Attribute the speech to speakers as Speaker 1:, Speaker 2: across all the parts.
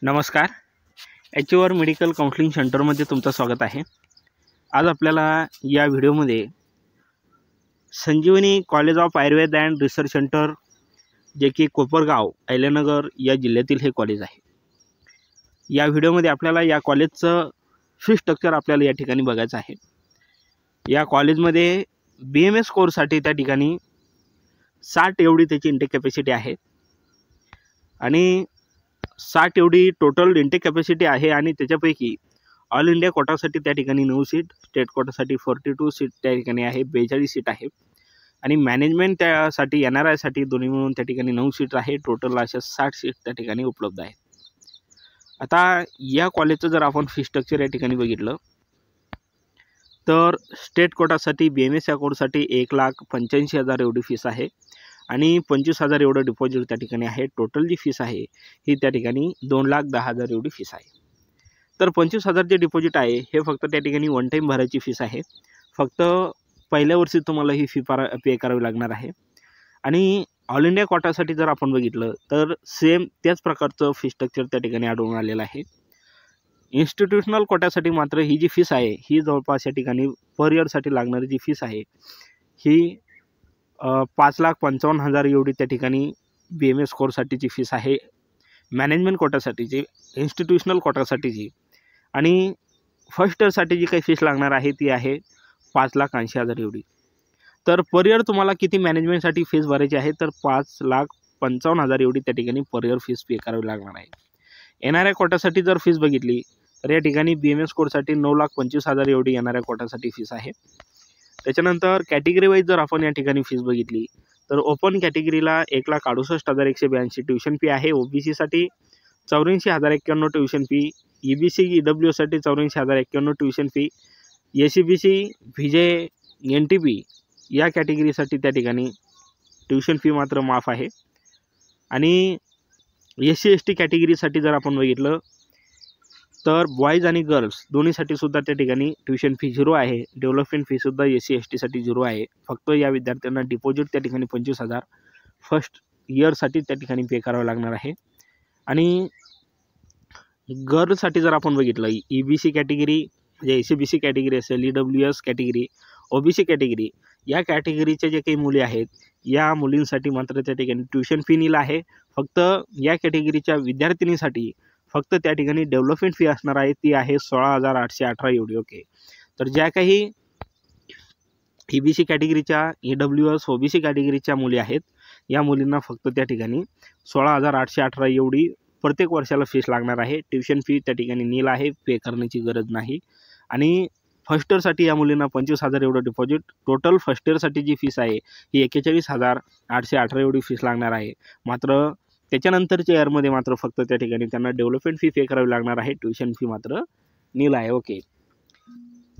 Speaker 1: नमस्कार. एचओआर medical counselling सेंटरमध्ये तुमचं स्वागत आहे. आज आपल्याला या व्हिडिओमध्ये Sanjivani college of Ayurveda and research centre जे की कोपरगाव अहिल्यानगर या जिल्ह्यातील हे कॉलेज आहे. या व्हिडिओमध्ये आपल्याला या कॉलेजचं फी स्ट्रक्चर आपल्याला या ठिकाणी बघायचं आहे. या कॉलेजमध्ये BMS कोर्ससाठी त्या ठिकाणी 60 एवढी त्याची इंटेक कॅपॅसिटी आहे आणि 60 एवढी टोटल इंटेक कॅपॅसिटी आहे आणि त्याच्यापैकी ऑल इंडिया कोटासाठी त्या ठिकाणी 9 सीट, स्टेट कोटासाठी 42 सीट त्या ठिकाणी आहे, 42 सीट आहे आणि मॅनेजमेंट त्यासाठी NRI साठी दोन्ही मिळून त्या ठिकाणी 9 सीट आहे. टोटल अशा 60 सीट त्या ठिकाणी उपलब्ध आहेत. आता या कॉलेजचं जर आपण फी स्ट्रक्चर या ठिकाणी बघितलं तर स्टेट कोटासाठी BMS या कोर्ससाठी 1,85,000 एवढी फीस आहे आणि 25,000 एवढं डिपॉझिट त्या ठिकाणी आहे. टोटल जी फीस आहे ही त्या ठिकाणी 2,10,000 एवढी फीस आहे. तर 25,000 जे डिपॉझिट आहे हे फक्त त्या ठिकाणी वन टाईम भरायची फीस आहे. फक्त पहिल्या वर्षी तुम्हाला ही फी पे करावी लागणार आहे. आणि ऑल इंडिया कोटासाठी जर आपण बघितलं तर सेम त्याच प्रकारचं फी स्ट्रक्चर त्या ठिकाणी आढळून आलेलं आहे. इन्स्टिट्यूशनल कोट्यासाठी मात्र ही जी फीस आहे ही जवळपास या ठिकाणी पर इयरसाठी लागणारी जी फीस आहे ही 5,55,000 एवढी त्या ठिकाणी BMS कोर्ससाठीची फीस आहे. मॅनेजमेंट कोटासाठीची, इन्स्टिट्यूशनल कोटासाठीची आणि फर्स्ट इयरसाठी जी काही फीस लागणार आहे ती आहे 5,80,000 एवढी. तर पर इयर तुम्हाला किती मॅनेजमेंटसाठी फीस भरायची आहे तर 5,55,000 एवढी त्या ठिकाणी पर इयर फीस पे करावी लागणार आहे. NRI कोटासाठी जर फीस बघितली तर या ठिकाणी BMS कोर्ससाठी 9,25,000 एवढी NRI कोटासाठी फीस आहे. त्याच्यानंतर कॅटेगरी वाईज जर आपण या ठिकाणी फीस बघितली तर ओपन कॅटेगरीला 1,68,182 ट्युशन फी आहे. OBCसाठी 84,091 tuition fee, EBC EWसाठी 84,091 tuition fee, SCBC VJ NTP या कॅटेगरीसाठी त्या ठिकाणी ट्युशन फी मात्र माफ आहे. आणि SC ST कॅटेगरीसाठी जर आपण बघितलं तर बॉईज आणि गर्ल्स दोन्हीसाठी सुद्धा त्या ठिकाणी ट्युशन फी 0 आहे. डेव्हलपमेंट फीसुद्धा SC ST साठी 0 आहे. फक्त या विद्यार्थ्यांना डिपॉझिट त्या ठिकाणी 25,000 फर्स्ट इयरसाठी त्या ठिकाणी पे करावं लागणार आहे. आणि गर्ल्ससाठी जर आपण बघितलं EBC कॅटेगरी म्हणजे SCBC कॅटेगरी असेल, EWS कॅटेगरी, OBC कॅटेगरी या कॅटेगरीचे जे काही मुली आहेत या मुलींसाठी मात्र त्या ठिकाणी ट्युशन फी नील आहे. फक्त या कॅटेगरीच्या विद्यार्थिनीसाठी फक्त त्या ठिकाणी डेव्हलपमेंट फी असणार आहे ती आहे 16,818 एवढी. ओके. तर ज्या काही EBC कॅटेगरीच्या, EWS OBC कॅटेगरीच्या मुली आहेत या मुलींना फक्त त्या ठिकाणी 16,818 एवढी प्रत्येक वर्षाला फीस लागणार आहे. ट्युशन फी त्या ठिकाणी नील आहे, पे करण्याची गरज नाही. आणि फर्स्ट इयरसाठी या मुलींना 25,000 एवढं डिपॉझिट. टोटल फर्स्ट इयरसाठी जी फीस आहे ही 41,818 एवढी फीस लागणार आहे. मात्र त्याच्यानंतरच्या इयरमध्ये मात्र फक्त त्या ठिकाणी त्यांना डेव्हलपमेंट फी पे करावी लागणार आहे. ट्युशन फी मात्र नील आहे. ओके.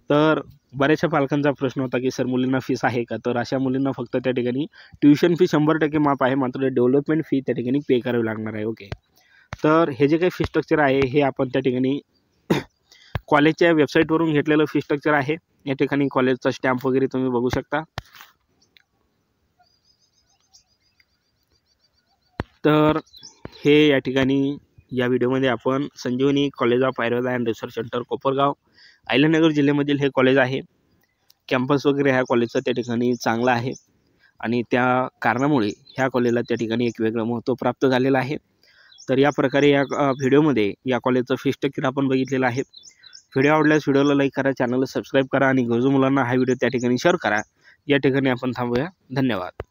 Speaker 1: तर बऱ्याचशा पालकांचा प्रश्न होता की सर मुलींना फीस आहे का, तर अशा मुलींना फक्त त्या ठिकाणी ट्युशन फी 100% माफ आहे, मात्र डेव्हलपमेंट फी त्या ठिकाणी पे करावी लागणार आहे. ओके. तर हे जे काही फी स्ट्रक्चर आहे हे आपण त्या ठिकाणी कॉलेजच्या वेबसाईटवरून घेतलेलं फी स्ट्रक्चर आहे. या ठिकाणी कॉलेजचा स्टॅम्प वगैरे तुम्ही बघू शकता. तर हे या ठिकाणी या व्हिडिओमध्ये आपण Sanjivani college of Ayurveda and research centre Kopargaon Ahilyanagar जिल्ह्यामधील हे कॉलेज आहे. कॅम्पस वगैरे ह्या कॉलेजचं त्या ठिकाणी चांगलं आहे आणि त्या कारणामुळे ह्या कॉलेजला त्या ठिकाणी एक वेगळं महत्त्व प्राप्त झालेलं आहे. तर या प्रकारे या व्हिडिओमध्ये या कॉलेजचं फी स्ट्रक्चर आपण बघितलेलं आहे. व्हिडिओ आवडल्यास व्हिडिओला लाईक करा, चॅनलला सबस्क्राईब करा आणि गरजू मुलांना हा व्हिडिओ त्या ठिकाणी शेअर करा. या ठिकाणी आपण थांबूया. धन्यवाद.